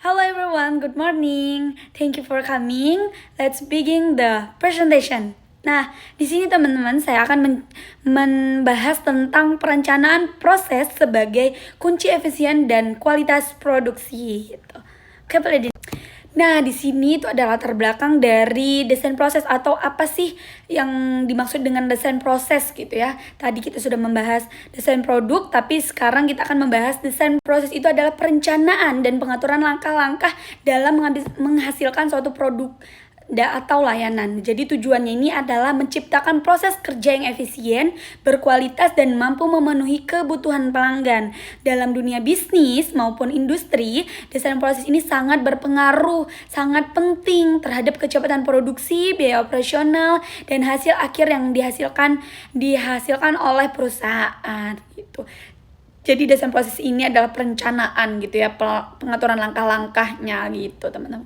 Hello everyone, good morning. Thank you for coming. Let's begin the presentation. Nah, di sini teman-teman saya akan membahas tentang perencanaan proses sebagai kunci efisien dan kualitas produksi. Gitu. Oke, boleh Nah, di sini itu ada latar belakang dari desain proses atau apa sih yang dimaksud dengan desain proses gitu ya. Tadi kita sudah membahas desain produk, tapi sekarang kita akan membahas desain proses itu adalah perencanaan dan pengaturan langkah-langkah dalam menghasilkan suatu produk atau layanan. Jadi tujuannya ini adalah menciptakan proses kerja yang efisien, berkualitas dan mampu memenuhi kebutuhan pelanggan. Dalam dunia bisnis maupun industri, desain proses ini sangat berpengaruh, sangat penting terhadap kecepatan produksi, biaya operasional dan hasil akhir yang dihasilkan oleh perusahaan gitu. Jadi desain proses ini adalah perencanaan gitu ya, pengaturan langkah-langkahnya gitu, teman-teman.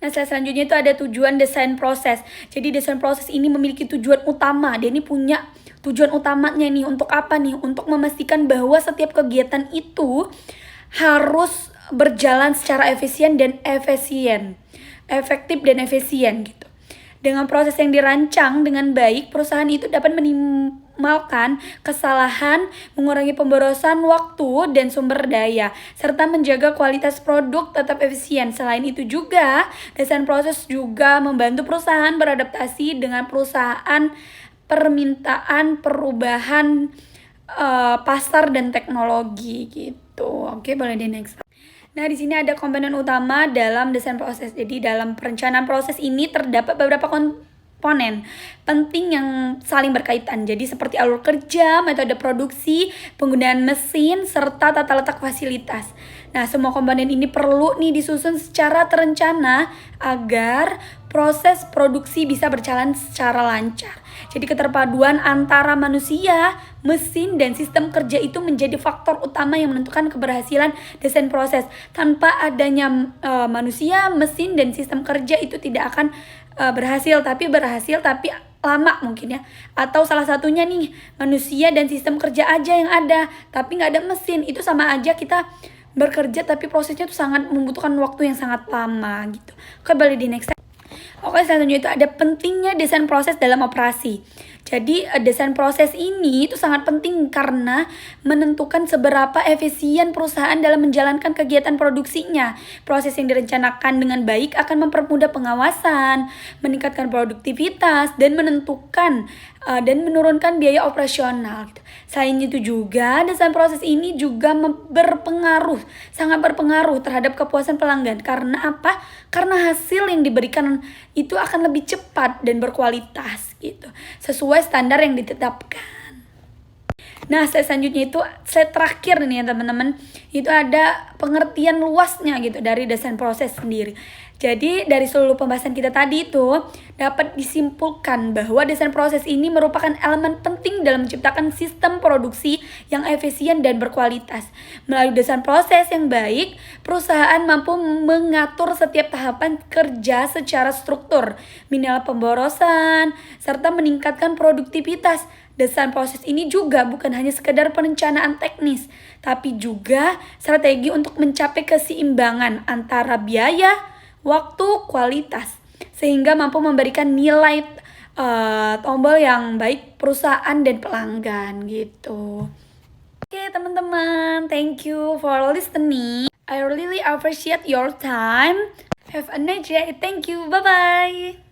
Nah, selanjutnya itu ada tujuan desain proses. Jadi desain proses ini memiliki tujuan utama. Dia ini punya tujuan utamanya nih untuk apa nih? Untuk memastikan bahwa setiap kegiatan itu harus berjalan secara efisien dan efektif dan efisien gitu. Dengan proses yang dirancang dengan baik, perusahaan itu dapat minimalkan kesalahan, mengurangi pemborosan waktu dan sumber daya, serta menjaga kualitas produk tetap efisien. Selain itu juga, desain proses juga membantu perusahaan beradaptasi dengan permintaan perubahan pasar dan teknologi gitu. Oke, boleh di next. Nah, di sini ada komponen utama dalam desain proses. Jadi, dalam perencanaan proses ini terdapat beberapa komponen penting yang saling berkaitan. Jadi, seperti alur kerja, metode produksi, penggunaan mesin, serta tata letak fasilitas. Nah, semua komponen ini perlu nih disusun secara terencana agar proses produksi bisa berjalan secara lancar. Jadi keterpaduan antara manusia, mesin, dan sistem kerja itu menjadi faktor utama yang menentukan keberhasilan desain proses. Tanpa adanya manusia, mesin, dan sistem kerja itu tidak akan berhasil tapi lama mungkin ya. Atau salah satunya nih, manusia dan sistem kerja aja yang ada, tapi nggak ada mesin. Itu sama aja kita bekerja tapi prosesnya tuh sangat membutuhkan waktu yang sangat lama gitu. Oke, balik di next. Oke, selanjutnya itu ada pentingnya desain proses dalam operasi. Jadi desain proses ini itu sangat penting karena menentukan seberapa efisien perusahaan dalam menjalankan kegiatan produksinya. Proses yang direncanakan dengan baik akan mempermudah pengawasan, meningkatkan produktivitas, dan menurunkan biaya operasional. Gitu. Selain itu juga desain proses ini juga sangat berpengaruh terhadap kepuasan pelanggan. Karena apa? Karena hasil yang diberikan itu akan lebih cepat dan berkualitas gitu, sesuai standar yang ditetapkan. Nah, selanjutnya itu slide terakhir nih ya teman-teman. Itu ada pengertian luasnya gitu dari desain proses sendiri. Jadi dari seluruh pembahasan kita tadi itu dapat disimpulkan bahwa desain proses ini merupakan elemen penting dalam menciptakan sistem produksi yang efisien dan berkualitas. Melalui desain proses yang baik, perusahaan mampu mengatur setiap tahapan kerja secara struktur, minimal pemborosan, serta meningkatkan produktivitas. Desain proses ini juga bukan hanya sekedar perencanaan teknis, tapi juga strategi untuk mencapai keseimbangan antara biaya, waktu, kualitas, sehingga mampu memberikan nilai tombol yang baik perusahaan dan pelanggan gitu. Oke teman-teman, thank you for listening. I really appreciate your time. Have a nice day. Thank you. Bye-bye.